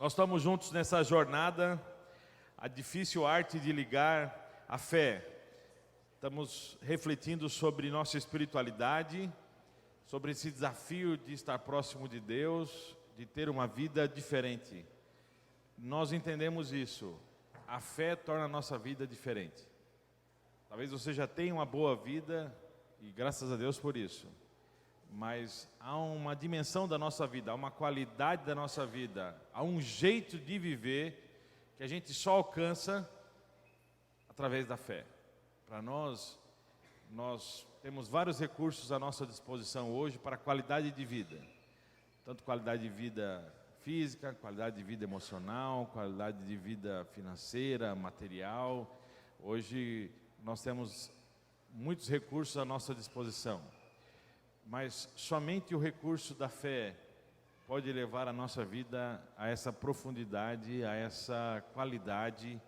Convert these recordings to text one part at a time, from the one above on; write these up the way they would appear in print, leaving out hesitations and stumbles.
Nós estamos juntos nessa jornada, a difícil arte de ligar a fé. Estamos refletindo sobre nossa espiritualidade, sobre esse desafio de estar próximo de Deus, de ter uma vida diferente. Nós entendemos isso, a fé torna a nossa vida diferente. Talvez você já tenha uma boa vida, e graças a Deus por isso. Mas há uma dimensão da nossa vida, há uma qualidade da nossa vida, há um jeito de viver que a gente só alcança através da fé. Para nós temos vários recursos à nossa disposição hoje para a qualidade de vida. Tanto qualidade de vida física, qualidade de vida emocional, qualidade de vida financeira, material. Hoje nós temos muitos recursos à nossa disposição. Mas somente o recurso da fé pode levar a nossa vida a essa profundidade, a essa qualidade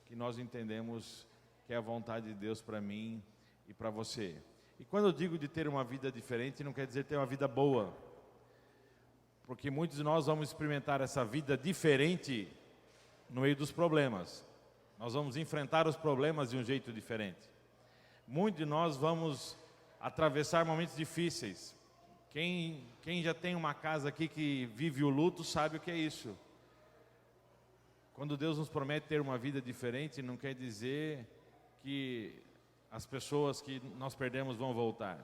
que nós entendemos que é a vontade de Deus para mim e para você. E quando eu digo de ter uma vida diferente, não quer dizer ter uma vida boa, porque muitos de nós vamos experimentar essa vida diferente no meio dos problemas. Nós vamos enfrentar os problemas de um jeito diferente. Muitos de nós vamos atravessar momentos difíceis. Quem já tem uma casa aqui que vive o luto sabe o que é isso. Quando Deus nos promete ter uma vida diferente, não quer dizer que as pessoas que nós perdemos vão voltar,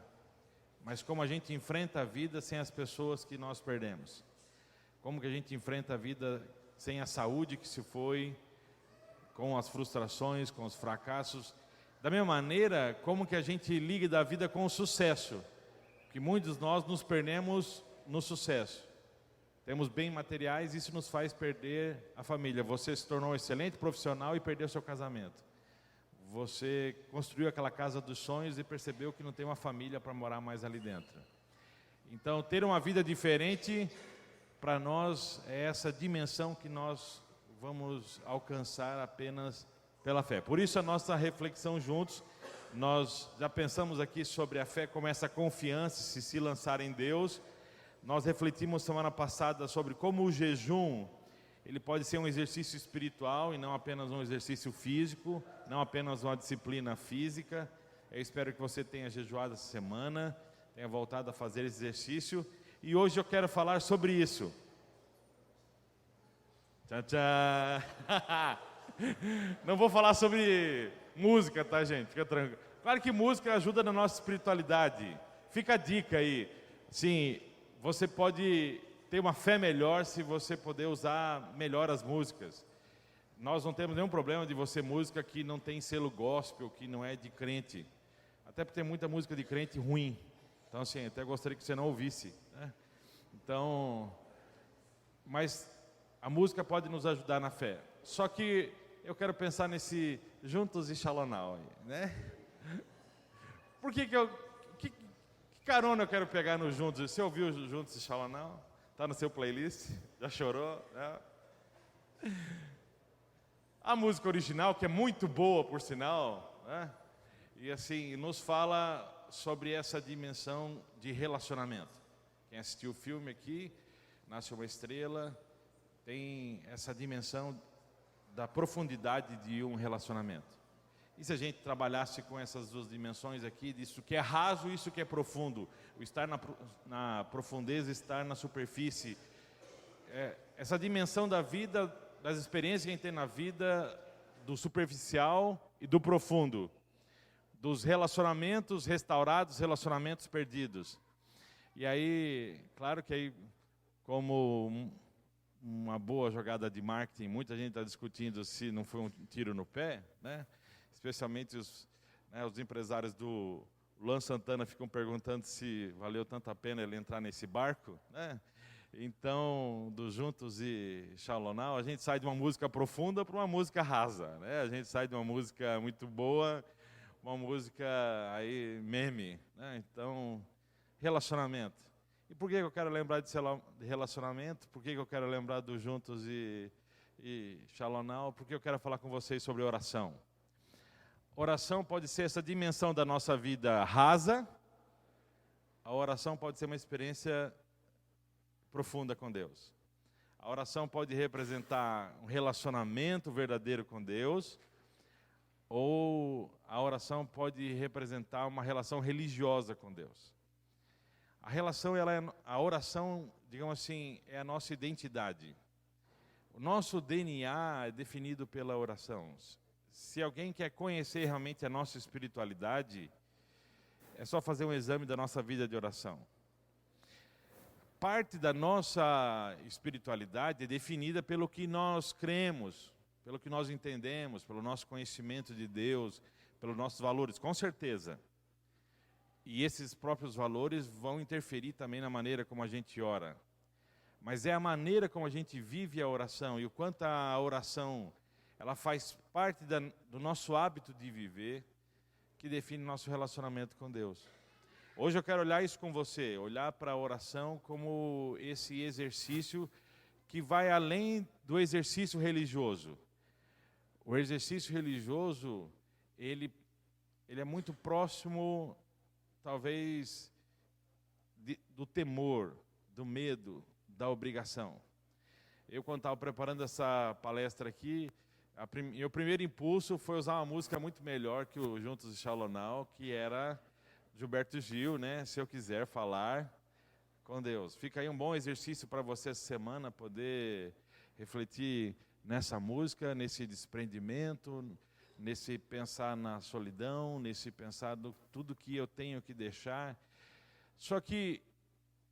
mas como a gente enfrenta a vida sem as pessoas que nós perdemos, como que a gente enfrenta a vida sem a saúde que se foi, com as frustrações, com os fracassos. Da mesma maneira, como que a gente liga da vida com o sucesso, que muitos de nós nos perdemos no sucesso. Temos bens materiais e isso nos faz perder a família. Você se tornou um excelente profissional e perdeu seu casamento. Você construiu aquela casa dos sonhos e percebeu que não tem uma família para morar mais ali dentro. Então, ter uma vida diferente, para nós, é essa dimensão que nós vamos alcançar apenas pela fé. Por isso a nossa reflexão juntos, nós já pensamos aqui sobre a fé como essa confiança, se lançar em Deus. Nós refletimos semana passada sobre como o jejum, ele pode ser um exercício espiritual e não apenas um exercício físico, não apenas uma disciplina física. Eu espero que você tenha jejuado essa semana, tenha voltado a fazer esse exercício. E hoje eu quero falar sobre isso. Tchau, tchau. Não vou falar sobre música, tá, gente? Fica tranquilo. Claro que música ajuda na nossa espiritualidade. Fica a dica aí. Sim, você pode ter uma fé melhor se você puder usar melhor as músicas. Nós não temos nenhum problema de você música que não tem selo gospel, que não é de crente. Até porque tem muita música de crente ruim. Então, assim, até gostaria que você não ouvisse, né? Então, mas a música pode nos ajudar na fé. Só que eu quero pensar nesse Juntos e Shalonau, né? Por que carona eu quero pegar no Juntos? Você ouviu Juntos e Shalonau? Está no seu playlist? Já chorou? É. A música original, que é muito boa, por sinal, né? E assim, nos fala sobre essa dimensão de relacionamento. Quem assistiu o filme aqui, Nasce uma Estrela, tem essa dimensão da profundidade de um relacionamento. E se a gente trabalhasse com essas duas dimensões aqui, disso que é raso e isso que é profundo, o estar na profundeza, estar na superfície, essa dimensão da vida, das experiências que a gente tem na vida, do superficial e do profundo, dos relacionamentos restaurados, relacionamentos perdidos. E aí, claro que aí, como uma boa jogada de marketing, muita gente está discutindo se não foi um tiro no pé, né? Especialmente os empresários do Luan Santana ficam perguntando se valeu tanto a pena ele entrar nesse barco, né? Então, do Juntos e Shalonau, a gente sai de uma música profunda para uma música rasa, né? A gente sai de uma música muito boa, uma música aí meme, né? Então, relacionamento. E por que eu quero lembrar de relacionamento? Por que eu quero lembrar do Juntos e Shalonau? Porque eu quero falar com vocês sobre oração. Oração pode ser essa dimensão da nossa vida rasa. A oração pode ser uma experiência profunda com Deus. A A oração pode representar um relacionamento verdadeiro com Deus, ou a oração pode representar uma relação religiosa com Deus. A oração, digamos assim, é a nossa identidade. O nosso DNA é definido pela oração. Se alguém quer conhecer realmente a nossa espiritualidade, é só fazer um exame da nossa vida de oração. Parte da nossa espiritualidade é definida pelo que nós cremos, pelo que nós entendemos, pelo nosso conhecimento de Deus, pelos nossos valores, com certeza. E esses próprios valores vão interferir também na maneira como a gente ora. Mas é a maneira como a gente vive a oração e o quanto a oração ela faz parte do nosso hábito de viver que define nosso relacionamento com Deus. Hoje eu quero olhar isso com você, olhar para a oração como esse exercício que vai além do exercício religioso. O exercício religioso, ele é muito próximo, talvez, do temor, do medo, da obrigação. Eu, quando estava preparando essa palestra aqui, meu primeiro impulso foi usar uma música muito melhor que o Juntos de Shalonau, que era Gilberto Gil, né? Se eu quiser falar com Deus. Fica aí um bom exercício para você essa semana, poder refletir nessa música, nesse desprendimento, nesse pensar na solidão, nesse pensar no tudo que eu tenho que deixar. Só que,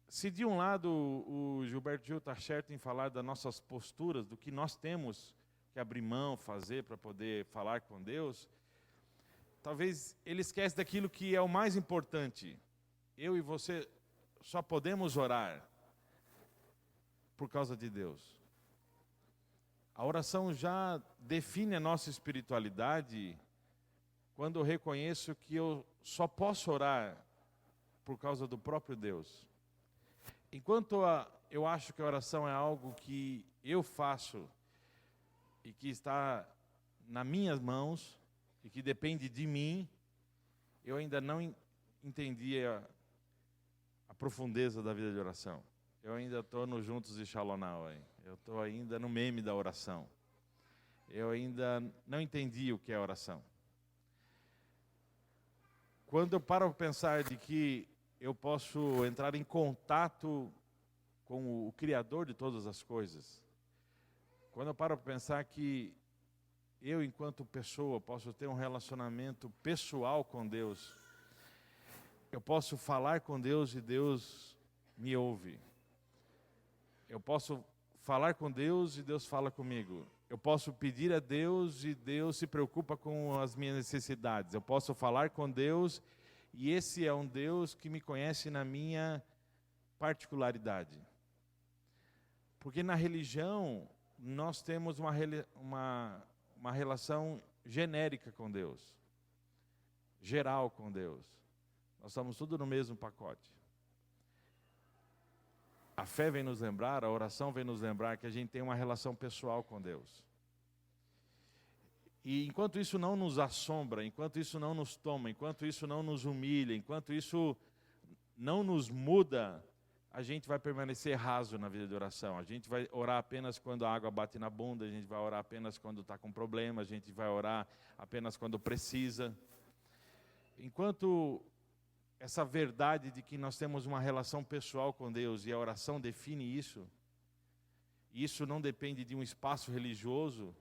se de um lado o Gilberto Gil está certo em falar das nossas posturas, do que nós temos que abrir mão, fazer para poder falar com Deus, talvez ele esquece daquilo que é o mais importante. Eu e você só podemos orar por causa de Deus. A oração já define a nossa espiritualidade quando eu reconheço que eu só posso orar por causa do próprio Deus. Enquanto eu acho que a oração é algo que eu faço e que está nas minhas mãos e que depende de mim, eu ainda não entendi a profundeza da vida de oração. Eu ainda estou no Juntos de Shalonau, eu estou ainda no meme da oração. Eu ainda não entendi o que é oração. Quando eu paro para pensar de que eu posso entrar em contato com o Criador de todas as coisas, quando eu paro para pensar que eu, enquanto pessoa, posso ter um relacionamento pessoal com Deus, eu posso falar com Deus e Deus me ouve. Eu posso falar com Deus e Deus fala comigo. Eu posso pedir a Deus e Deus se preocupa com as minhas necessidades. Eu posso falar com Deus e esse é um Deus que me conhece na minha particularidade. Porque na religião nós temos uma relação genérica com Deus, geral com Deus. Nós estamos tudo no mesmo pacote. A fé vem nos lembrar, a oração vem nos lembrar que a gente tem uma relação pessoal com Deus. E enquanto isso não nos assombra, enquanto isso não nos toma, enquanto isso não nos humilha, enquanto isso não nos muda, a gente vai permanecer raso na vida de oração. A gente vai orar apenas quando a água bate na bunda, a gente vai orar apenas quando está com problema, a gente vai orar apenas quando precisa. Enquanto essa verdade de que nós temos uma relação pessoal com Deus e a oração define isso, e isso não depende de um espaço religioso,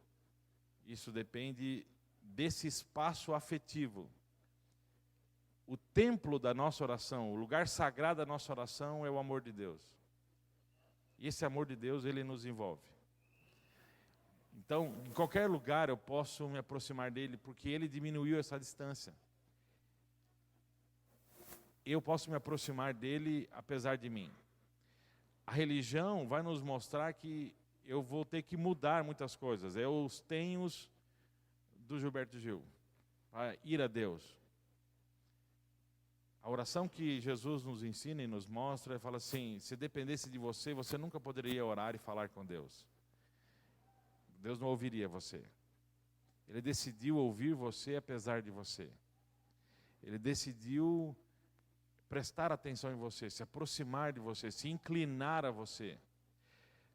isso depende desse espaço afetivo. O templo da nossa oração, o lugar sagrado da nossa oração é o amor de Deus. E esse amor de Deus, ele nos envolve. Então, em qualquer lugar eu posso me aproximar dele, porque ele diminuiu essa distância. Eu posso me aproximar dele apesar de mim. A religião vai nos mostrar que eu vou ter que mudar muitas coisas. É os tenhos do Gilberto Gil, para ir a Deus. A oração que Jesus nos ensina e nos mostra, fala assim, se dependesse de você, você nunca poderia orar e falar com Deus. Deus não ouviria você. Ele decidiu ouvir você apesar de você. Ele decidiu prestar atenção em você, se aproximar de você, se inclinar a você.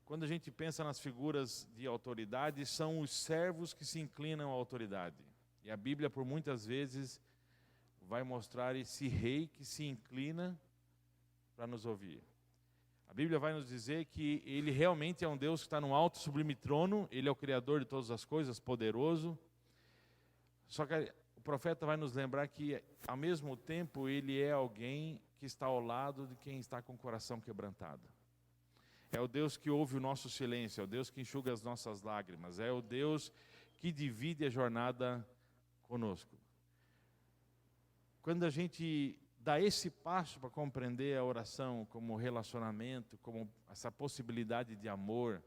quando a gente pensa nas figuras de autoridade, são os servos que se inclinam à autoridade. E a Bíblia, por muitas vezes, vai mostrar esse rei que se inclina para nos ouvir. A Bíblia vai nos dizer que ele realmente é um Deus que está no alto sublime trono, ele é o Criador de todas as coisas, poderoso. Só que o profeta vai nos lembrar que, ao mesmo tempo, ele é alguém que está ao lado de quem está com o coração quebrantado. É o Deus que ouve o nosso silêncio, é o Deus que enxuga as nossas lágrimas, é o Deus que divide a jornada conosco. Quando a gente dá esse passo para compreender a oração como relacionamento, como essa possibilidade de amor,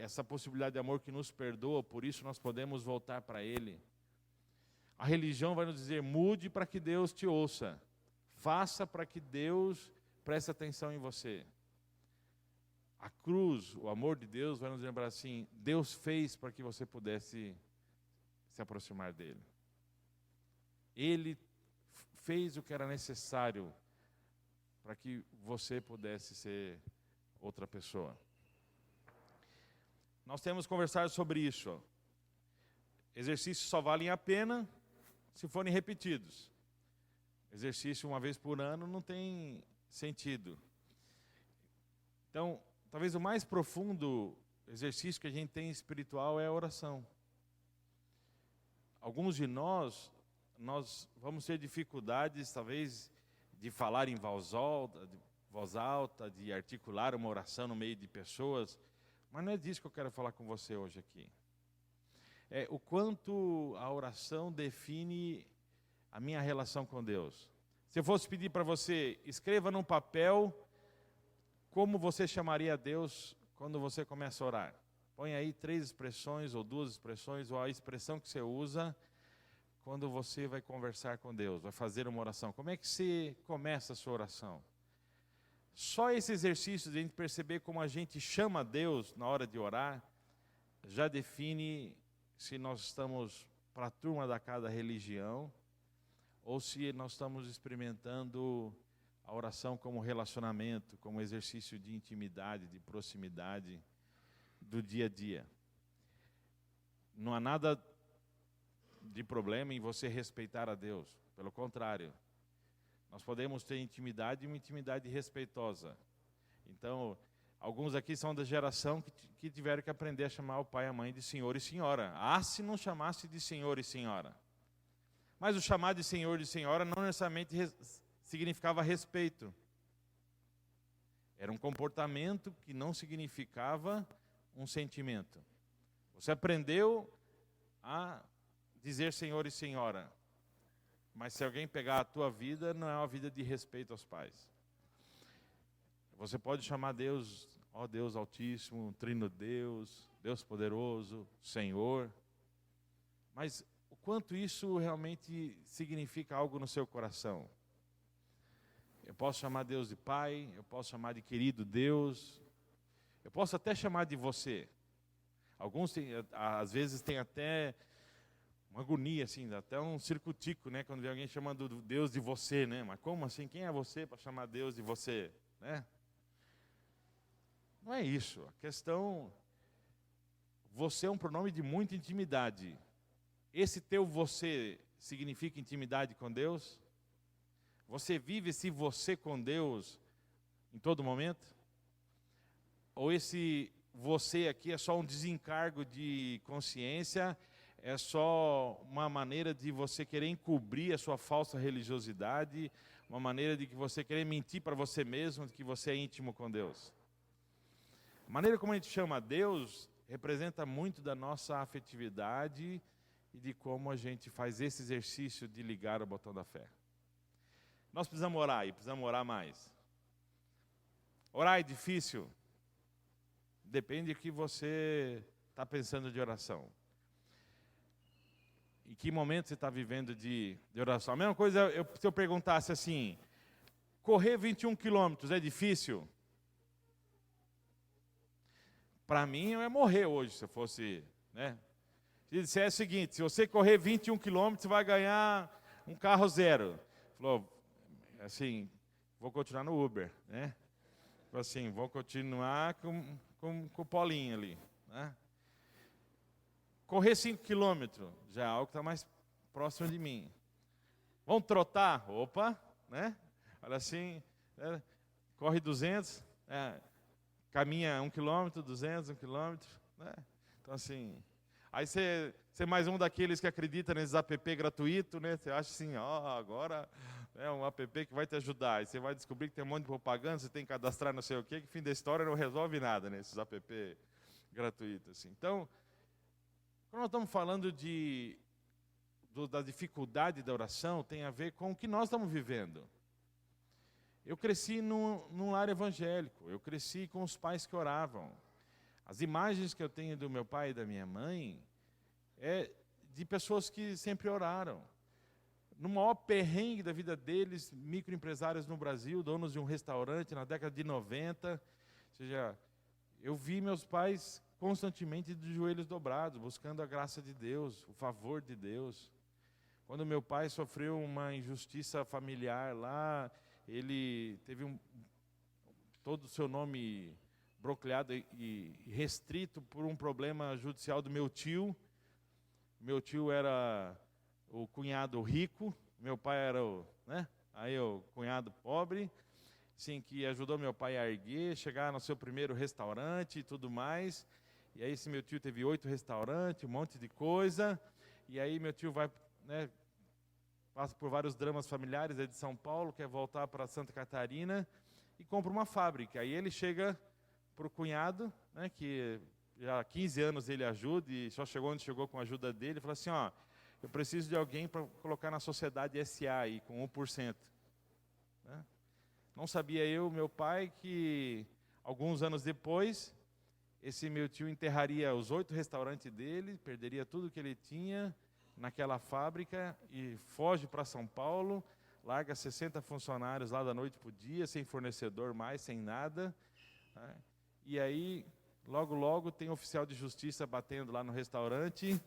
essa possibilidade de amor que nos perdoa, por isso nós podemos voltar para Ele. A religião vai nos dizer, mude para que Deus te ouça, faça para que Deus preste atenção em você. A cruz, o amor de Deus vai nos lembrar assim, Deus fez para que você pudesse se aproximar dEle. Ele fez o que era necessário para que você pudesse ser outra pessoa. Nós temos conversado sobre isso. Exercícios só valem a pena se forem repetidos. Exercício uma vez por ano não tem sentido. Então, talvez o mais profundo exercício que a gente tem espiritual é a oração. Alguns de nós vamos ter dificuldades, talvez, de falar em voz alta, de articular uma oração no meio de pessoas, mas não é disso que eu quero falar com você hoje aqui. É o quanto a oração define a minha relação com Deus. Se eu fosse pedir para você, escreva num papel como você chamaria a Deus quando você começa a orar. Põe aí 3 expressões ou 2 expressões, ou a expressão que você usa quando você vai conversar com Deus, vai fazer uma oração. Como é que você começa a sua oração? Só esse exercício de a gente perceber como a gente chama a Deus na hora de orar, já define se nós estamos para a turma da cada religião, ou se nós estamos experimentando a oração como relacionamento, como exercício de intimidade, de proximidade do dia a dia. Não há nada de problema em você respeitar a Deus. Pelo contrário, nós podemos ter intimidade e uma intimidade respeitosa. Então, alguns aqui são da geração que tiveram que aprender a chamar o pai e a mãe de senhor e senhora. Se não chamasse de senhor e senhora. Mas o chamar de senhor e senhora não necessariamente significava respeito. Era um comportamento que não significava um sentimento. Você aprendeu a dizer senhor e senhora, mas se alguém pegar a tua vida, não é uma vida de respeito aos pais. Você pode chamar Deus, ó Deus Altíssimo, Trino Deus, Deus Poderoso, Senhor, mas o quanto isso realmente significa algo no seu coração? Eu posso chamar Deus de Pai, eu posso chamar de querido Deus, eu posso até chamar de você. Alguns, às vezes, têm até uma agonia, assim, até um circo-tico, né? Quando vê alguém chamando Deus de você, né? Mas como assim? Quem é você para chamar Deus de você? Né? Não é isso. A questão, você é um pronome de muita intimidade. Esse teu você significa intimidade com Deus? Você vive esse você com Deus em todo momento? Ou esse você aqui é só um desencargo de consciência, é só uma maneira de você querer encobrir a sua falsa religiosidade, uma maneira de que você querer mentir para você mesmo de que você é íntimo com Deus? A maneira como a gente chama a Deus representa muito da nossa afetividade e de como a gente faz esse exercício de ligar o botão da fé. Nós precisamos orar e precisamos orar mais. Orar é difícil? Depende do que você está pensando de oração. Em que momento você está vivendo de oração? A mesma coisa se eu perguntasse assim, correr 21 quilômetros é difícil? Para mim, eu ia morrer hoje, se eu fosse, né? Se disser o seguinte, se você correr 21 quilômetros, você vai ganhar um carro zero. Falou, assim, vou continuar no Uber, né? Tipo assim, vou continuar com o Paulinho ali, né? Correr 5 quilômetros, já é algo que está mais próximo de mim. Vamos trotar? Opa, né? Olha assim, né? Corre 200, caminha 1 quilômetro, 200, 1 quilômetro, né? Então assim, aí você é mais um daqueles que acredita nesses app gratuito, né? Você acha assim, agora é um app que vai te ajudar. E você vai descobrir que tem um monte de propaganda, você tem que cadastrar não sei o quê, que fim da história não resolve nada, né? Esses app gratuitos. Assim. Então, quando nós estamos falando da dificuldade da oração, tem a ver com o que nós estamos vivendo. Eu cresci num lar evangélico, eu cresci com os pais que oravam. As imagens que eu tenho do meu pai e da minha mãe é de pessoas que sempre oraram. No maior perrengue da vida deles, microempresários no Brasil, donos de um restaurante na década de 90. Ou seja, eu vi meus pais constantemente de joelhos dobrados, buscando a graça de Deus, o favor de Deus. Quando meu pai sofreu uma injustiça familiar lá, ele teve todo o seu nome bloqueado e restrito por um problema judicial do meu tio. Meu tio era o cunhado rico, meu pai era o cunhado pobre, sim, que ajudou meu pai a erguer, chegar no seu primeiro restaurante e tudo mais. E aí esse meu tio teve 8 restaurantes, um monte de coisa. E aí meu tio vai, né, passa por vários dramas familiares, é de São Paulo, quer voltar para Santa Catarina e compra uma fábrica. Aí ele chega para o cunhado, né, que já há 15 anos ele ajuda e só chegou onde chegou com a ajuda dele, e fala assim, eu preciso de alguém para colocar na sociedade SA aí, com 1%. Né? Não sabia eu, meu pai, que alguns anos depois, esse meu tio enterraria os 8 restaurantes dele, perderia tudo que ele tinha naquela fábrica e foge para São Paulo, larga 60 funcionários lá da noite para o dia, sem fornecedor mais, sem nada. Né? E aí, logo tem um oficial de justiça batendo lá no restaurante,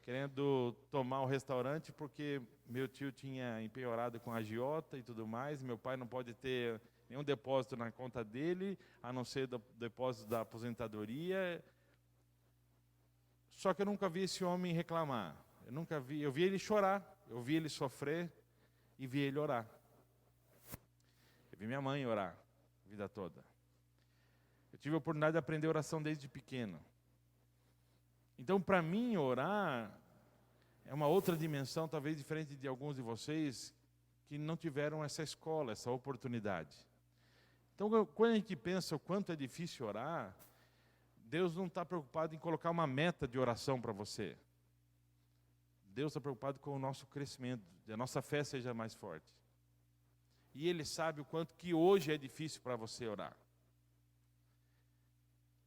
querendo tomar o restaurante porque meu tio tinha empenhorado com a agiota e tudo mais, meu pai não pode ter nenhum depósito na conta dele, a não ser do depósito da aposentadoria. Só que eu nunca vi esse homem reclamar. Eu vi ele chorar, eu vi ele sofrer e vi ele orar. Eu vi minha mãe orar a vida toda. Eu tive a oportunidade de aprender oração desde pequeno. Então, para mim, orar é uma outra dimensão, talvez diferente de alguns de vocês que não tiveram essa escola, essa oportunidade. Então, quando a gente pensa o quanto é difícil orar, Deus não está preocupado em colocar uma meta de oração para você. Deus está preocupado com o nosso crescimento, que a nossa fé seja mais forte. E Ele sabe o quanto que hoje é difícil para você orar.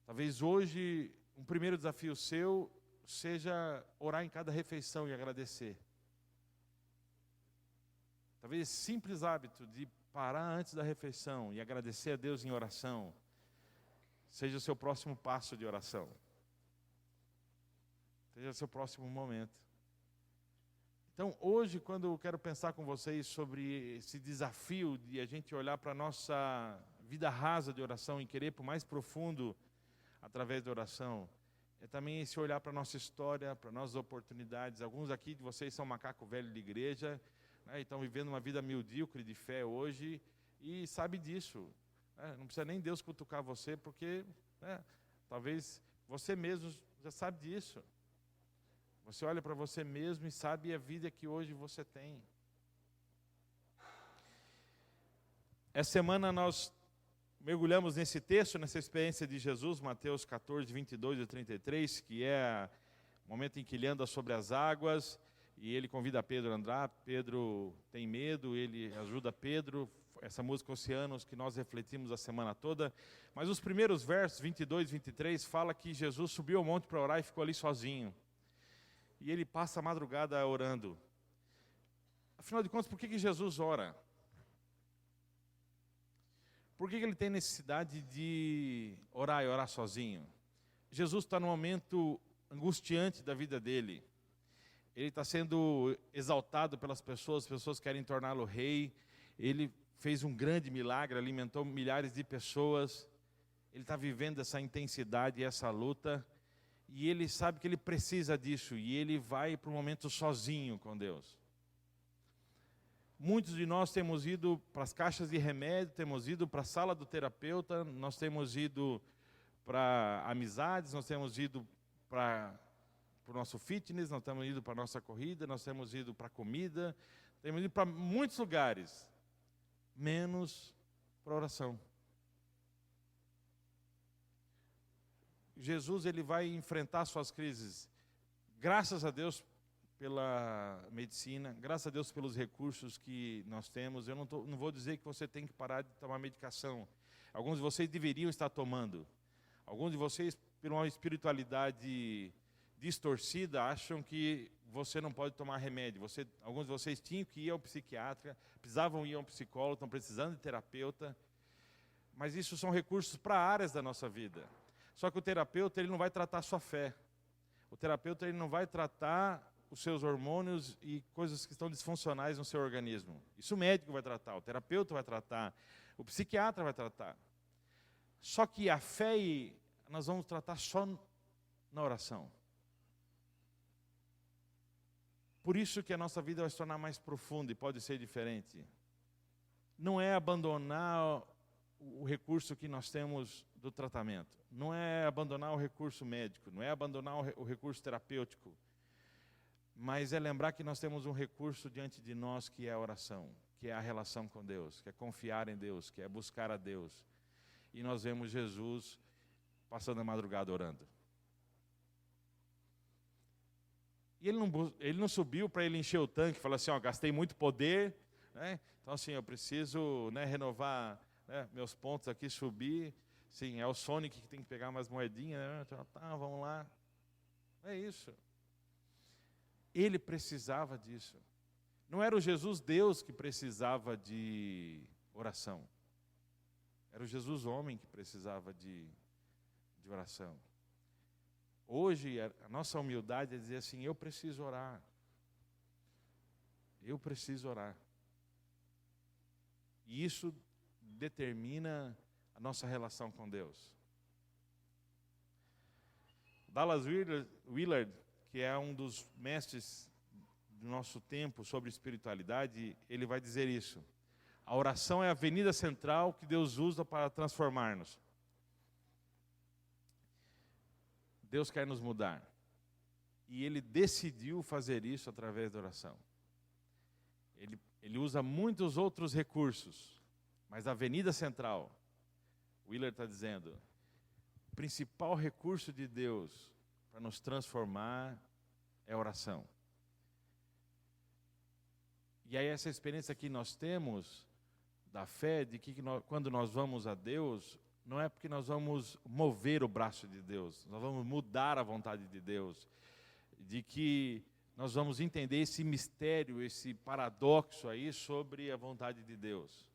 Talvez hoje, um primeiro desafio seu seja orar em cada refeição e agradecer. Talvez esse simples hábito de parar antes da refeição e agradecer a Deus em oração seja o seu próximo passo de oração. Seja o seu próximo momento. Então, hoje, quando eu quero pensar com vocês sobre esse desafio de a gente olhar para a nossa vida rasa de oração e querer ir para o mais profundo através da oração, é também esse olhar para a nossa história, para nossas oportunidades. Alguns aqui de vocês são macaco velho de igreja, né, e estão vivendo uma vida medíocre de fé hoje, e sabe disso. Né, não precisa nem Deus cutucar você, porque talvez você mesmo já sabe disso. Você olha para você mesmo e sabe a vida que hoje você tem. Essa semana nós mergulhamos nesse texto, nessa experiência de Jesus, Mateus 14, 22 e 33, que é o momento em que ele anda sobre as águas e ele convida Pedro a andar. Pedro tem medo, ele ajuda Pedro. Essa música Oceanos que nós refletimos a semana toda. Mas os primeiros versos, 22 e 23, fala que Jesus subiu ao monte para orar e ficou ali sozinho. E ele passa a madrugada orando. Afinal de contas, por que Jesus ora? Por que ele tem necessidade de orar e orar sozinho? Jesus está num momento angustiante da vida dele. Ele está sendo exaltado pelas pessoas, as pessoas querem torná-lo rei. Ele fez um grande milagre, alimentou milhares de pessoas. Ele está vivendo essa intensidade, essa luta, e ele sabe que ele precisa disso, e ele vai para um momento sozinho com Deus. Muitos de nós temos ido para as caixas de remédio, temos ido para a sala do terapeuta, nós temos ido para amizades, nós temos ido para o nosso fitness, nós temos ido para a nossa corrida, nós temos ido para a comida, temos ido para muitos lugares, menos para a oração. Jesus, ele vai enfrentar suas crises, graças a Deus pela medicina, graças a Deus pelos recursos que nós temos. Eu não vou dizer que você tem que parar de tomar medicação. Alguns de vocês deveriam estar tomando. Alguns de vocês, por uma espiritualidade distorcida, acham que você não pode tomar remédio. Alguns de vocês tinham que ir ao psiquiatra, precisavam ir ao psicólogo, estão precisando de terapeuta. Mas isso são recursos para áreas da nossa vida. Só que o terapeuta, ele não vai tratar a sua fé. O terapeuta, ele não vai tratar os seus hormônios e coisas que estão disfuncionais no seu organismo. Isso o médico vai tratar, o terapeuta vai tratar, o psiquiatra vai tratar. Só que a fé, nós vamos tratar só na oração. Por isso que a nossa vida vai se tornar mais profunda e pode ser diferente. Não é abandonar o recurso que nós temos do tratamento. Não é abandonar o recurso médico, não é abandonar o recurso terapêutico. Mas é lembrar que nós temos um recurso diante de nós que é a oração, que é a relação com Deus, que é confiar em Deus, que é buscar a Deus. E nós vemos Jesus passando a madrugada orando. E ele não subiu para ele encher o tanque, falar assim, gastei muito poder, né? Então assim, eu preciso, né, renovar, né, meus pontos aqui, subir. Sim, é o Sonic que tem que pegar umas moedinhas, né? Então, tá, vamos lá. É isso. Ele precisava disso. Não era o Jesus Deus que precisava de oração. Era o Jesus homem que precisava de oração. Hoje, a nossa humildade é dizer assim, eu preciso orar. Eu preciso orar. E isso determina a nossa relação com Deus. Dallas Willard, que é um dos mestres do nosso tempo sobre espiritualidade, ele vai dizer isso. A oração é a avenida central que Deus usa para transformar-nos. Deus quer nos mudar. E Ele decidiu fazer isso através da oração. Ele usa muitos outros recursos, mas a avenida central, Willard está dizendo, o principal recurso de Deus para nos transformar é a oração. E aí essa experiência que nós temos da fé, de que quando nós vamos a Deus, não é porque nós vamos mover o braço de Deus, nós vamos mudar a vontade de Deus, de que nós vamos entender esse mistério, esse paradoxo aí sobre a vontade de Deus.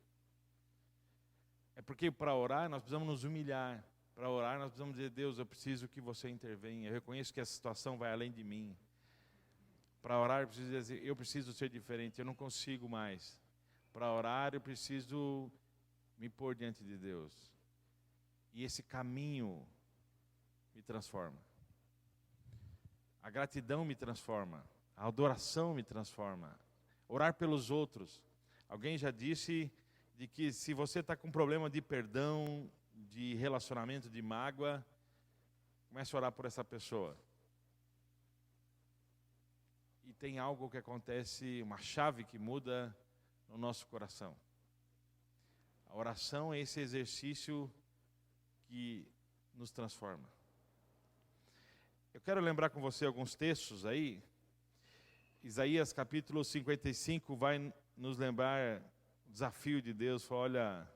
É porque para orar nós precisamos nos humilhar, para orar nós precisamos dizer, Deus, eu preciso que você intervenha, eu reconheço que essa situação vai além de mim. Para orar eu preciso dizer, eu preciso ser diferente, eu não consigo mais. Para orar eu preciso me pôr diante de Deus. E esse caminho me transforma. A gratidão me transforma. A adoração me transforma. Orar pelos outros. Alguém já disse de que se você está com problema de perdão, de relacionamento, de mágoa, comece a orar por essa pessoa. E tem algo que acontece, uma chave que muda no nosso coração. A oração é esse exercício que nos transforma. Eu quero lembrar com você alguns textos aí. Isaías capítulo 55 vai nos lembrar o desafio de Deus. Fala, olha,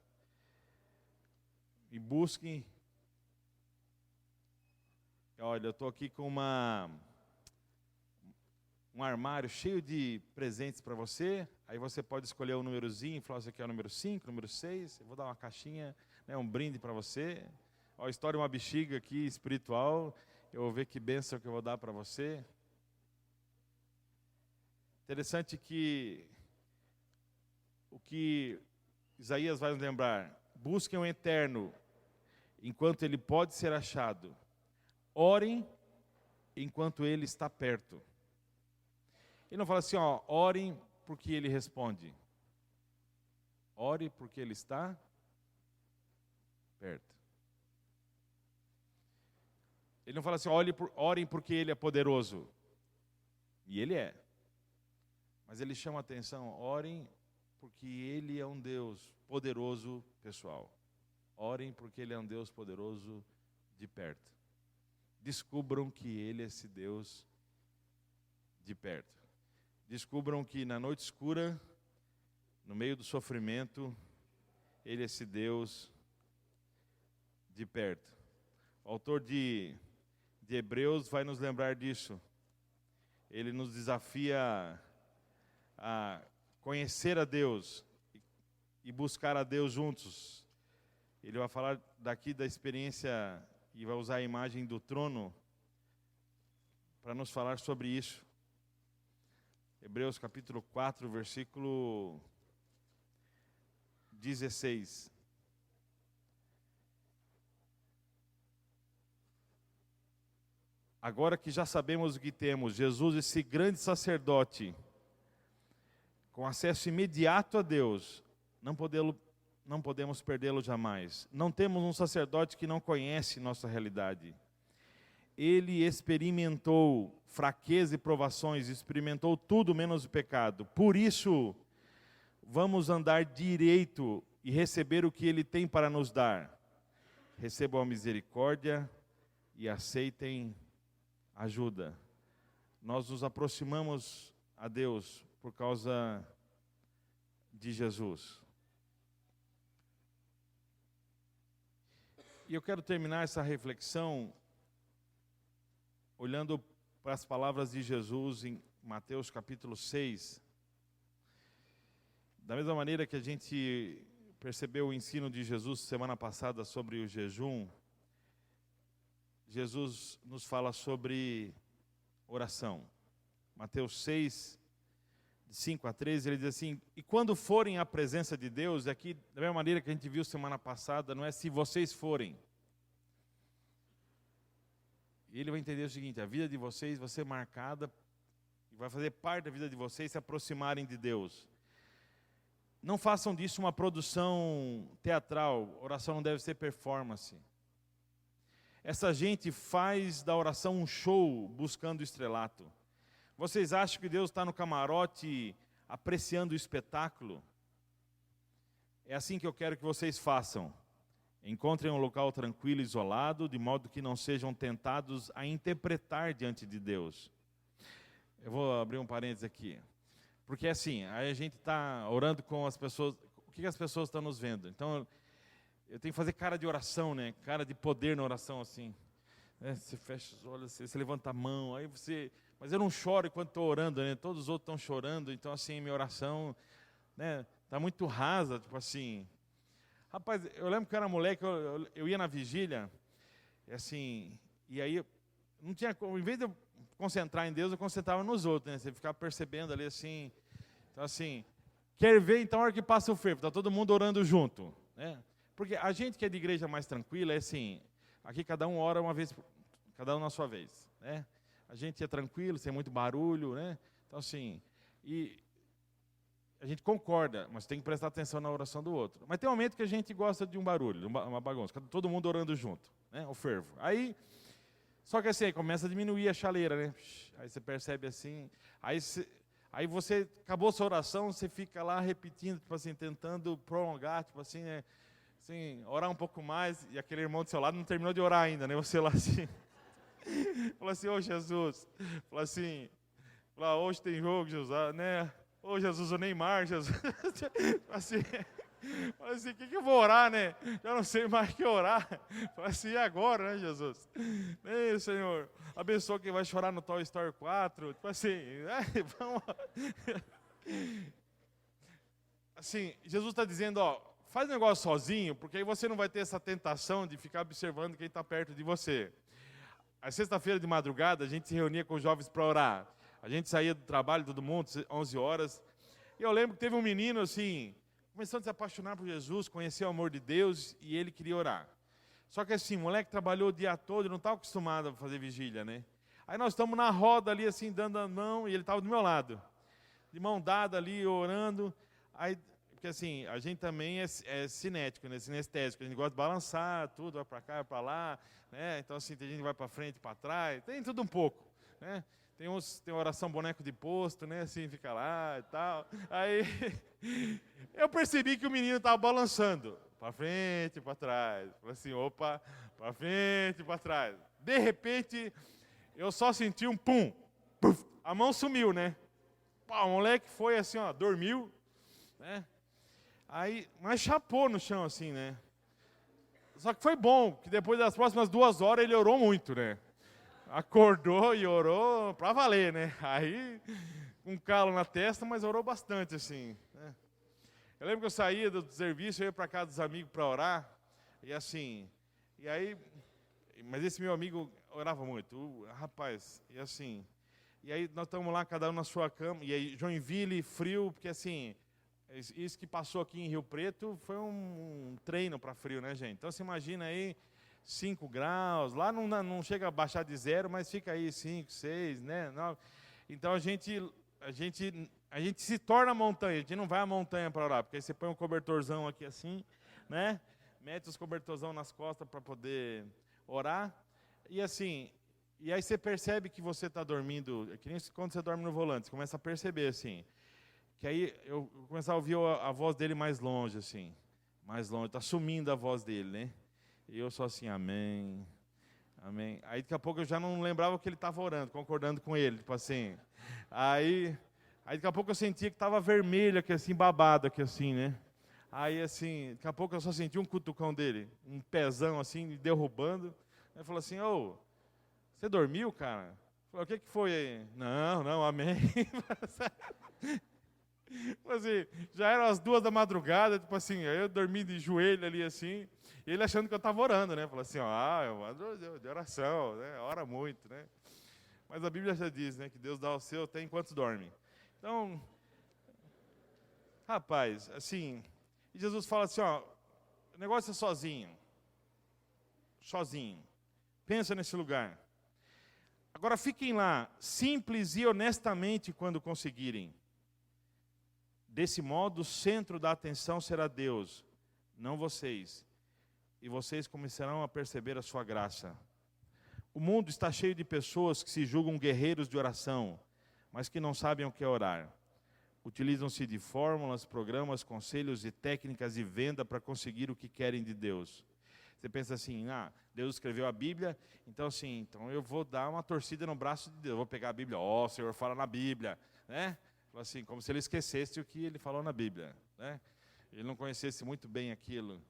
me busquem. Olha, eu estou aqui com um armário cheio de presentes para você. Aí você pode escolher um númerozinho e falar, você quer o número 5, número 6. Eu vou dar uma caixinha, né, um brinde para você. Ó, história uma bexiga aqui espiritual. Eu vou ver que bênção que eu vou dar para você. Interessante que o que Isaías vai nos lembrar: busquem o eterno enquanto ele pode ser achado. Orem enquanto ele está perto. Ele não fala assim, orem porque ele responde. Ore porque ele está perto. Ele não fala assim, orem porque ele é poderoso. E ele é. Mas ele chama a atenção, orem porque ele é um Deus poderoso pessoal. Orem porque ele é um Deus poderoso de perto. Descubram que ele é esse Deus de perto. Descubram que na noite escura, no meio do sofrimento, ele é esse Deus de perto. O autor de Hebreus vai nos lembrar disso. Ele nos desafia a conhecer a Deus e buscar a Deus juntos. Ele vai falar daqui da experiência e vai usar a imagem do trono para nos falar sobre isso. Hebreus capítulo 4, versículo 16. Agora que já sabemos o que temos, Jesus, esse grande sacerdote, com acesso imediato a Deus, não podemos perdê-lo jamais. Não temos um sacerdote que não conhece nossa realidade. Ele experimentou fraqueza e provações, experimentou tudo menos o pecado. Por isso, vamos andar direito e receber o que Ele tem para nos dar. Recebam a misericórdia e aceitem ajuda. Nós nos aproximamos a Deus por causa de Jesus. E eu quero terminar essa reflexão olhando para as palavras de Jesus em Mateus capítulo 6. Da mesma maneira que a gente percebeu o ensino de Jesus semana passada sobre o jejum, Jesus nos fala sobre oração. Mateus 6, de 5 a 13, ele diz assim: e quando forem à presença de Deus, aqui da mesma maneira que a gente viu semana passada, não é se vocês forem. E ele vai entender o seguinte: a vida de vocês vai ser marcada, e vai fazer parte da vida de vocês se aproximarem de Deus. Não façam disso uma produção teatral, oração não deve ser performance. Essa gente faz da oração um show buscando o estrelato. Vocês acham que Deus está no camarote apreciando o espetáculo? É assim que eu quero que vocês façam. Encontrem um local tranquilo e isolado, de modo que não sejam tentados a interpretar diante de Deus. Eu vou abrir um parênteses aqui. Porque assim, aí a gente está orando com as pessoas. O que as pessoas estão nos vendo? Então, eu tenho que fazer cara de oração, né? Cara de poder na oração, assim. Você fecha os olhos, você levanta a mão, aí você... Mas eu não choro enquanto estou orando, né? Todos os outros estão chorando, então assim, minha oração, né, está muito rasa, tipo assim. Rapaz, eu lembro que eu era moleque, eu ia na vigília, e assim, e aí, não tinha, em vez de eu concentrar em Deus, eu concentrava nos outros, né? Você ficava percebendo ali assim, então assim, quer ver então a hora que passa o fervo, está todo mundo orando junto, né? Porque a gente que é de igreja mais tranquila, é assim, aqui cada um ora uma vez, cada um na sua vez, né? A gente é tranquilo, sem muito barulho, né? Então assim, e a gente concorda, mas tem que prestar atenção na oração do outro. Mas tem um momento que a gente gosta de um barulho, uma bagunça, todo mundo orando junto, né? O fervo. Aí, só que assim, aí começa a diminuir a chaleira, né? Aí você percebe assim, aí você acabou sua oração, você fica lá repetindo, tipo assim, tentando prolongar, tipo assim, né? Assim, orar um pouco mais, e aquele irmão do seu lado não terminou de orar ainda, né? Você lá assim, fala assim, ô Jesus, fala assim, hoje tem jogo, Jesus, né? Ô Jesus, o Neymar, Jesus, assim, fala assim, o que eu vou orar, né? Já não sei mais o que orar. Fala assim, e agora, né, Jesus? Ei, Senhor, abençoa quem vai chorar no Toy Story 4, tipo assim, vamos. Assim, Jesus está dizendo, faz negócio sozinho, porque aí você não vai ter essa tentação de ficar observando quem está perto de você. A sexta-feira de madrugada, a gente se reunia com os jovens para orar. A gente saía do trabalho, todo mundo, 11 horas. E eu lembro que teve um menino, assim, começando a se apaixonar por Jesus, conhecer o amor de Deus, e ele queria orar. Só que assim, o moleque trabalhou o dia todo e não estava acostumado a fazer vigília, né? Aí nós estamos na roda ali, assim, dando a mão, e ele estava do meu lado, de mão dada ali, orando. Aí, porque assim, a gente também é cinético, né? Sinestésico, a gente gosta de balançar tudo, vai para cá, vai para lá, né? Então assim, tem gente que vai para frente, para trás, tem tudo um pouco, né? Tem oração boneco de posto, né? Assim, fica lá e tal. Aí eu percebi que o menino estava balançando, para frente, para trás. Falei assim, opa, para frente, para trás. De repente, eu só senti um pum, puf, a mão sumiu, né? Pá, o moleque foi assim, ó, dormiu, né? Aí, mas chapou no chão assim, né? Só que foi bom, que depois das próximas 2 horas ele orou muito, né? Acordou e orou pra valer, né? Aí, com calo na testa, mas orou bastante, assim, né? Eu lembro que eu saía do serviço, eu ia pra casa dos amigos para orar, e assim, e aí, mas esse meu amigo orava muito, rapaz, e assim, e aí nós estamos lá, cada um na sua cama, e aí Joinville, frio, porque assim, isso que passou aqui em Rio Preto foi um treino para frio, né, gente? Então você imagina aí, 5 graus, lá não chega a baixar de 0, mas fica aí 5, 6, né? 9. Então a gente se torna montanha, a gente não vai à montanha para orar, porque aí você põe um cobertorzão aqui assim, né? Mete os cobertorzão nas costas para poder orar. E assim, e aí você percebe que você está dormindo, é que nem quando você dorme no volante, você começa a perceber assim, que aí eu começava a ouvir a voz dele mais longe, assim, mais longe, está sumindo a voz dele, né? E eu só assim, amém, amém. Aí daqui a pouco eu já não lembrava que ele estava orando, concordando com ele, tipo assim. Aí daqui a pouco eu sentia que estava vermelho aqui assim, babado aqui assim, né? Aí assim, daqui a pouco eu só senti um cutucão dele, um pezão assim, me derrubando. Ele falou assim, ô, você dormiu, cara? Falei, o que foi aí? Não, amém. Assim, já eram as 2 da madrugada, tipo assim, aí eu dormi de joelho ali assim, e ele achando que eu estava orando, né? Falou assim, eu ando de oração, né? Ora muito, né? Mas a Bíblia já diz, né, que Deus dá o seu até enquanto dorme. Então, rapaz, assim, e Jesus fala assim, ó, o negócio é sozinho. Sozinho. Pensa nesse lugar. Agora fiquem lá, simples e honestamente quando conseguirem. Desse modo, o centro da atenção será Deus, não vocês. E vocês começarão a perceber a sua graça. O mundo está cheio de pessoas que se julgam guerreiros de oração, mas que não sabem o que é orar. Utilizam-se de fórmulas, programas, conselhos e técnicas de venda para conseguir o que querem de Deus. Você pensa assim, Deus escreveu a Bíblia, então eu vou dar uma torcida no braço de Deus, eu vou pegar a Bíblia, o Senhor fala na Bíblia, né? Assim, como se ele esquecesse o que ele falou na Bíblia, né? Ele não conhecesse muito bem aquilo.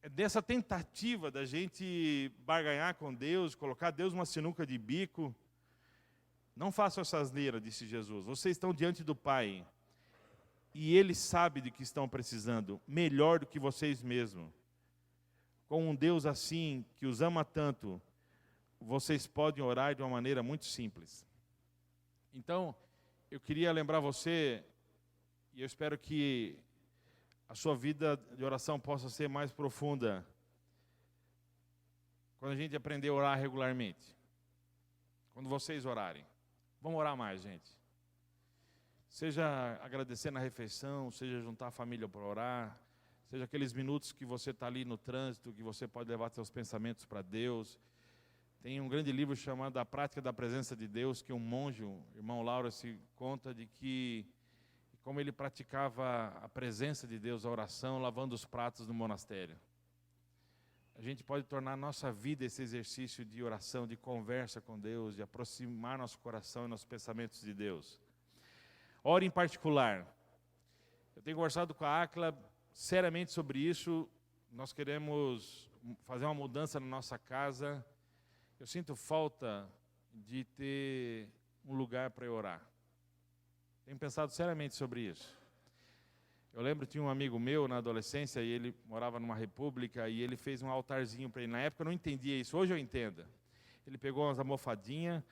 É dessa tentativa da gente barganhar com Deus, colocar Deus numa sinuca de bico. Não façam essa asneira, disse Jesus. Vocês estão diante do Pai, e Ele sabe de que estão precisando, melhor do que vocês mesmos. Com um Deus assim, que os ama tanto, vocês podem orar de uma maneira muito simples. Então, eu queria lembrar você, e eu espero que a sua vida de oração possa ser mais profunda, quando a gente aprender a orar regularmente. Quando vocês orarem. Vamos orar mais, gente. Seja agradecer na refeição, seja juntar a família para orar, seja aqueles minutos que você está ali no trânsito, que você pode levar seus pensamentos para Deus. Tem um grande livro chamado A Prática da Presença de Deus, que um monge, o irmão Lauro, se conta de que como ele praticava a presença de Deus, a oração, lavando os pratos no monastério. A gente pode tornar a nossa vida esse exercício de oração, de conversa com Deus, de aproximar nosso coração e nossos pensamentos de Deus. Ore em particular. Eu tenho conversado com a Acla seriamente sobre isso. Nós queremos fazer uma mudança na nossa casa. Eu sinto falta de ter um lugar para orar. Tenho pensado seriamente sobre isso. Eu lembro que tinha um amigo meu na adolescência, e ele morava numa república, e ele fez um altarzinho para ele. Na época eu não entendia isso, hoje eu entendo. Ele pegou umas almofadinhas,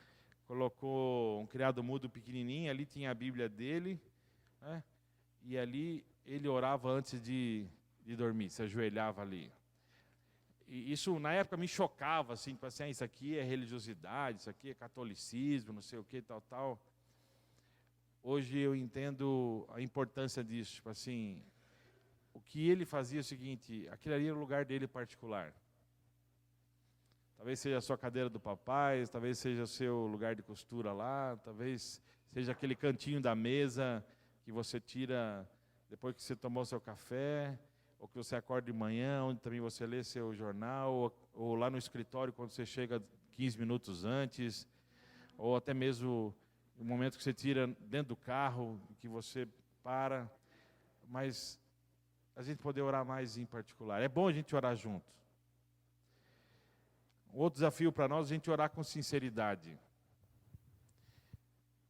colocou um criado mudo pequenininho, ali tinha a Bíblia dele, né? E ali ele orava antes de dormir, se ajoelhava ali. E isso, na época, me chocava, assim, tipo assim, isso aqui é religiosidade, isso aqui é catolicismo, não sei o que, tal, tal. Hoje eu entendo a importância disso, tipo assim, o que ele fazia é o seguinte, aquele ali era o lugar dele particular. Talvez seja a sua cadeira do papai, talvez seja o seu lugar de costura lá, talvez seja aquele cantinho da mesa que você tira depois que você tomou seu café, ou que você acorda de manhã, onde também você lê seu jornal, ou lá no escritório quando você chega 15 minutos antes, ou até mesmo o momento que você tira dentro do carro, que você para, mas a gente poder orar mais em particular. É bom a gente orar junto. Outro desafio para nós é a gente orar com sinceridade.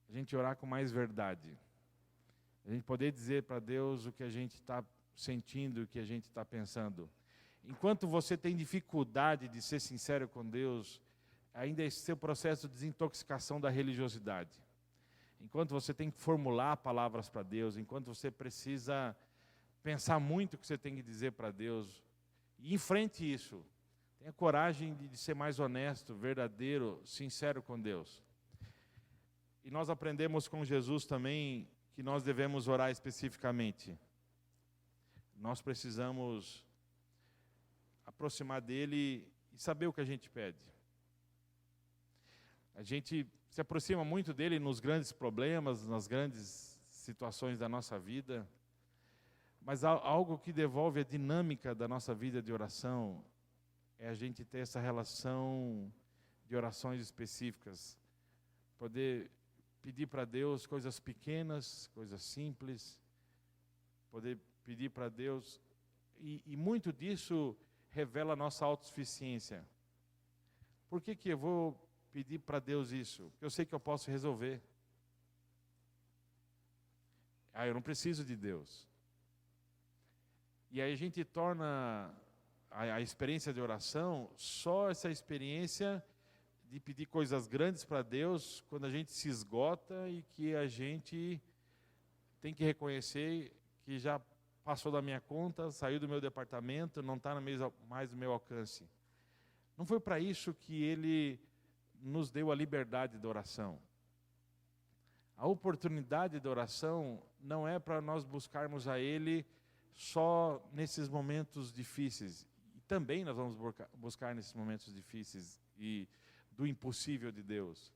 A gente orar com mais verdade. A gente poder dizer para Deus o que a gente está sentindo, o que a gente está pensando. Enquanto você tem dificuldade de ser sincero com Deus, ainda é esse seu processo de desintoxicação da religiosidade. Enquanto você tem que formular palavras para Deus, enquanto você precisa pensar muito o que você tem que dizer para Deus, e enfrente isso. Tenha coragem de ser mais honesto, verdadeiro, sincero com Deus. E nós aprendemos com Jesus também que nós devemos orar especificamente. Nós precisamos aproximar dele e saber o que a gente pede. A gente se aproxima muito dele nos grandes problemas, nas grandes situações da nossa vida, mas algo que devolve a dinâmica da nossa vida de oração é a gente ter essa relação de orações específicas, poder pedir para Deus coisas pequenas, coisas simples, poder pedir para Deus, e muito disso revela a nossa autossuficiência. Por que eu vou pedir para Deus isso? Porque eu sei que eu posso resolver. Eu não preciso de Deus. E aí a gente torna a experiência de oração só essa experiência de pedir coisas grandes para Deus quando a gente se esgota e que a gente tem que reconhecer que já passou da minha conta, saiu do meu departamento, não está mais no meu alcance. Não foi para isso que Ele nos deu a liberdade da oração. A oportunidade da oração não é para nós buscarmos a Ele só nesses momentos difíceis. E também nós vamos buscar nesses momentos difíceis e do impossível de Deus.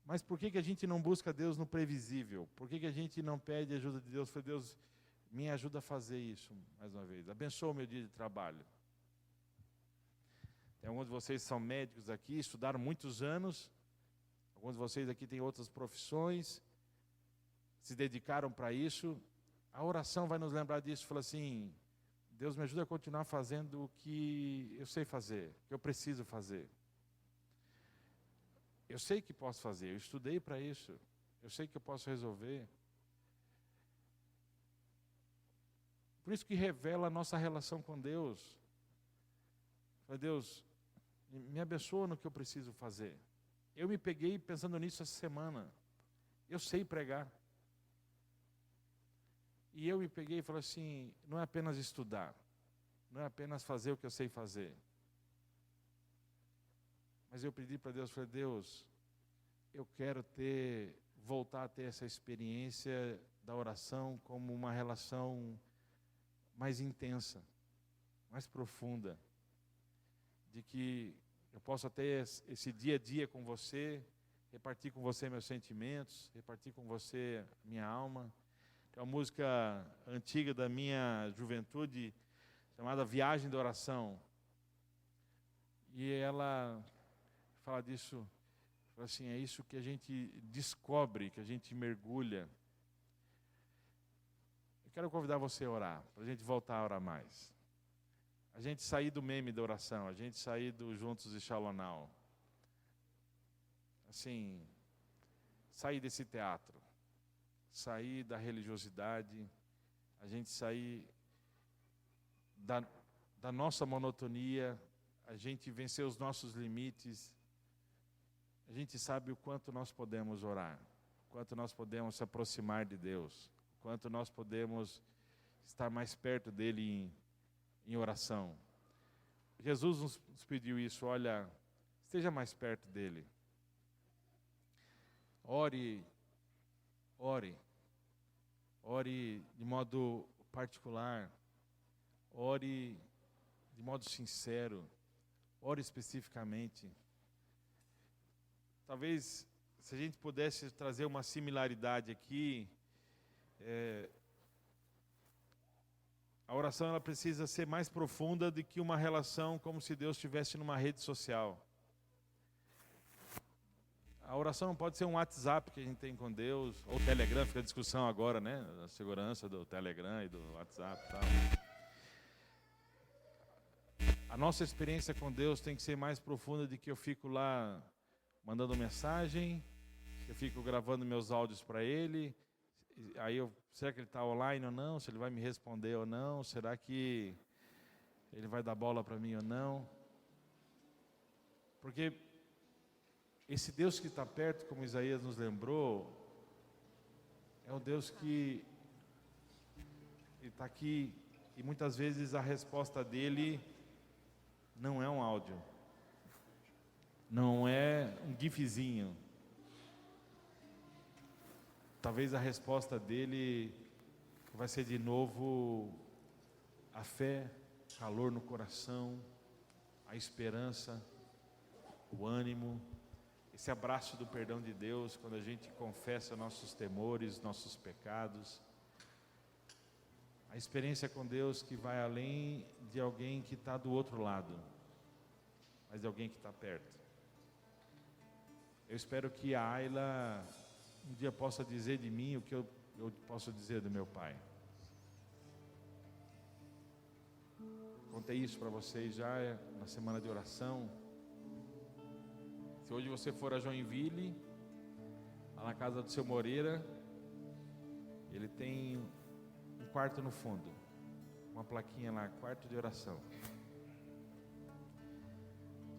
Mas por que a gente não busca Deus no previsível? Por que a gente não pede ajuda de Deus? Falei, Deus, me ajuda a fazer isso, mais uma vez. Abençoa o meu dia de trabalho. Tem alguns de vocês que são médicos aqui, estudaram muitos anos. Alguns de vocês aqui têm outras profissões, se dedicaram para isso. A oração vai nos lembrar disso. Fala assim, Deus me ajuda a continuar fazendo o que eu sei fazer, o que eu preciso fazer. Eu sei que posso fazer, eu estudei para isso. Eu sei que eu posso resolver. Por isso que revela a nossa relação com Deus. Fala, Deus, me abençoa no que eu preciso fazer. Eu me peguei pensando nisso essa semana. Eu sei pregar. E eu me peguei e falei assim, não é apenas estudar, não é apenas fazer o que eu sei fazer. Mas eu pedi para Deus, falei, Deus, eu quero voltar a ter essa experiência da oração como uma relação mais intensa, mais profunda, de que eu possa ter esse dia a dia com você, repartir com você meus sentimentos, repartir com você minha alma. Tem uma música antiga da minha juventude, chamada Viagem da Oração. E ela fala disso, fala assim, é isso que a gente descobre, que a gente mergulha. Eu quero convidar você a orar, para a gente voltar a orar mais. A gente sair do meme da oração, a gente sair do Juntos e Shalonau. Assim, sair desse teatro, sair da religiosidade, a gente sair da nossa monotonia, a gente vencer os nossos limites. A gente sabe o quanto nós podemos orar, o quanto nós podemos se aproximar de Deus, o quanto nós podemos estar mais perto dele em oração. Jesus nos pediu isso, olha, esteja mais perto dele. Ore de modo particular, ore de modo sincero, ore especificamente. Talvez, se a gente pudesse trazer uma similaridade aqui, a oração ela precisa ser mais profunda do que uma relação como se Deus estivesse numa rede social. A oração não pode ser um WhatsApp que a gente tem com Deus, ou Telegram, fica a discussão agora, né? A segurança do Telegram e do WhatsApp e tal. A nossa experiência com Deus tem que ser mais profunda do que eu fico lá mandando mensagem, eu fico gravando meus áudios para Ele, aí será que Ele está online ou não? Se Ele vai me responder ou não? Será que Ele vai dar bola para mim ou não? Porque esse Deus que está perto, como Isaías nos lembrou, é um Deus que está aqui e muitas vezes a resposta dele não é um áudio, não é um gifzinho. Talvez a resposta dele vai ser de novo a fé, calor no coração, a esperança, o ânimo, esse abraço do perdão de Deus, quando a gente confessa nossos temores, nossos pecados. A experiência com Deus que vai além de alguém que está do outro lado, mas de alguém que está perto. Eu espero que a Ayla um dia possa dizer de mim o que eu posso dizer do meu pai. Contei isso para vocês já na semana de oração. Se hoje você for a Joinville, lá na casa do seu Moreira, ele tem um quarto no fundo, uma plaquinha lá, quarto de oração.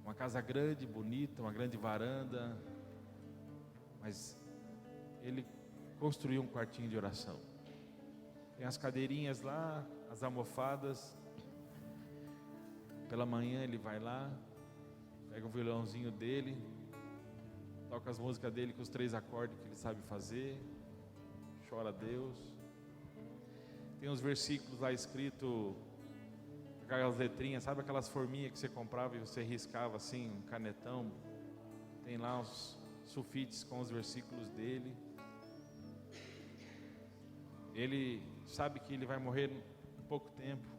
Uma casa grande, bonita, uma grande varanda, mas ele construiu um quartinho de oração. Tem as cadeirinhas lá, as almofadas. Pela manhã ele vai lá, pega o violãozinho dele, toca as músicas dele com os 3 acordes que ele sabe fazer, chora a Deus. Tem uns versículos lá escritos, aquelas letrinhas, sabe aquelas forminhas que você comprava e você riscava assim, um canetão? Tem lá uns sulfites com os versículos dele. Ele sabe que ele vai morrer em pouco tempo.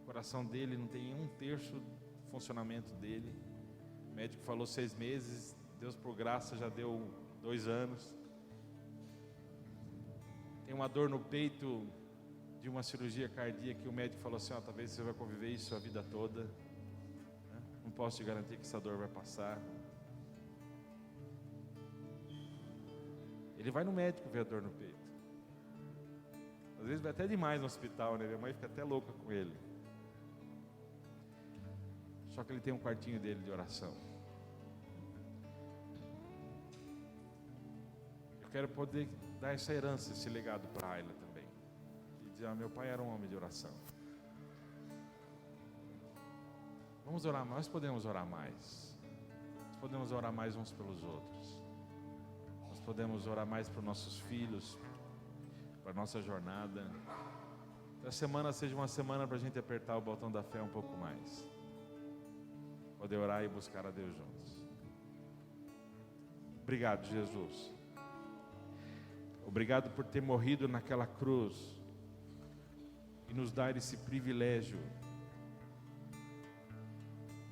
O coração dele não tem 1/3 do funcionamento dele. O médico falou 6 meses, Deus por graça já deu 2 anos. Tem uma dor no peito de uma cirurgia cardíaca que o médico falou assim, talvez você vai conviver isso a vida toda. Não posso te garantir que essa dor vai passar. Ele vai no médico ver a dor no peito. Às vezes vai até demais no hospital, né? Minha mãe fica até louca com ele. Só que ele tem um quartinho dele de oração. Eu quero poder dar essa herança, esse legado para a Ayla também. E dizer, meu pai era um homem de oração. Vamos orar mais, nós podemos orar mais. Nós podemos orar mais uns pelos outros. Nós podemos orar mais para os nossos filhos, para a nossa jornada. Que a semana seja uma semana para a gente apertar o botão da fé um pouco mais. Poder orar e buscar a Deus juntos. Obrigado, Jesus. Obrigado por ter morrido naquela cruz e nos dar esse privilégio,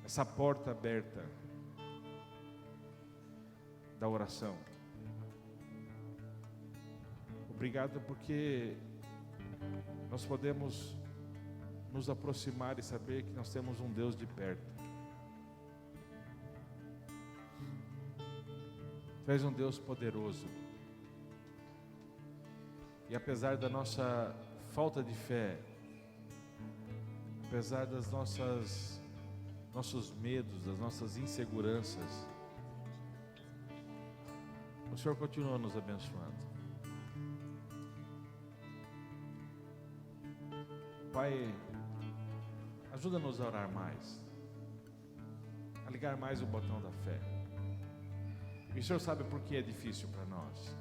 essa porta aberta da oração. Obrigado porque nós podemos nos aproximar e saber que nós temos um Deus de perto. Tu és um Deus poderoso. E apesar da nossa falta de fé, apesar das nossos medos, das nossas inseguranças, o Senhor continua nos abençoando. Pai, ajuda-nos a orar mais, a ligar mais o botão da fé. E o Senhor sabe por que é difícil para nós.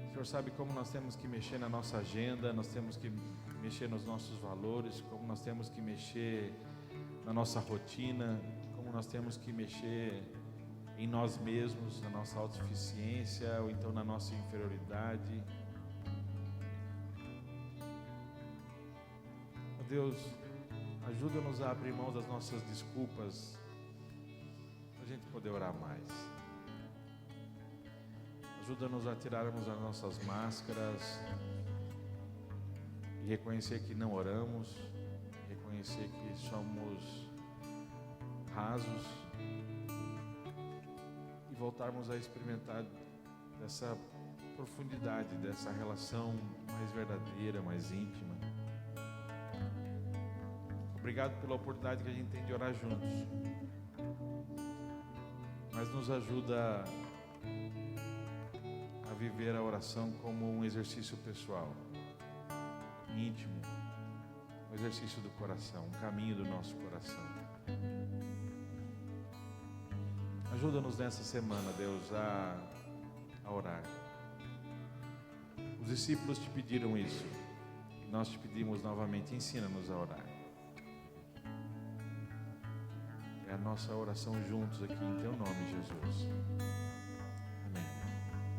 O Senhor sabe como nós temos que mexer na nossa agenda, nós temos que mexer nos nossos valores, como nós temos que mexer na nossa rotina, como nós temos que mexer em nós mesmos, na nossa autossuficiência ou então na nossa inferioridade. Ó Deus, ajuda-nos a abrir mão das nossas desculpas, para a gente poder orar mais. Ajuda-nos a tirarmos as nossas máscaras e reconhecer que não oramos, reconhecer que somos rasos e voltarmos a experimentar dessa profundidade, dessa relação mais verdadeira, mais íntima. Obrigado pela oportunidade que a gente tem de orar juntos, mas nos ajuda a viver a oração como um exercício pessoal, íntimo, um exercício do coração, um caminho do nosso coração. Ajuda-nos nessa semana, Deus, a orar. Os discípulos te pediram isso, e nós te pedimos novamente, ensina-nos a orar. É a nossa oração juntos aqui, em teu nome, Jesus.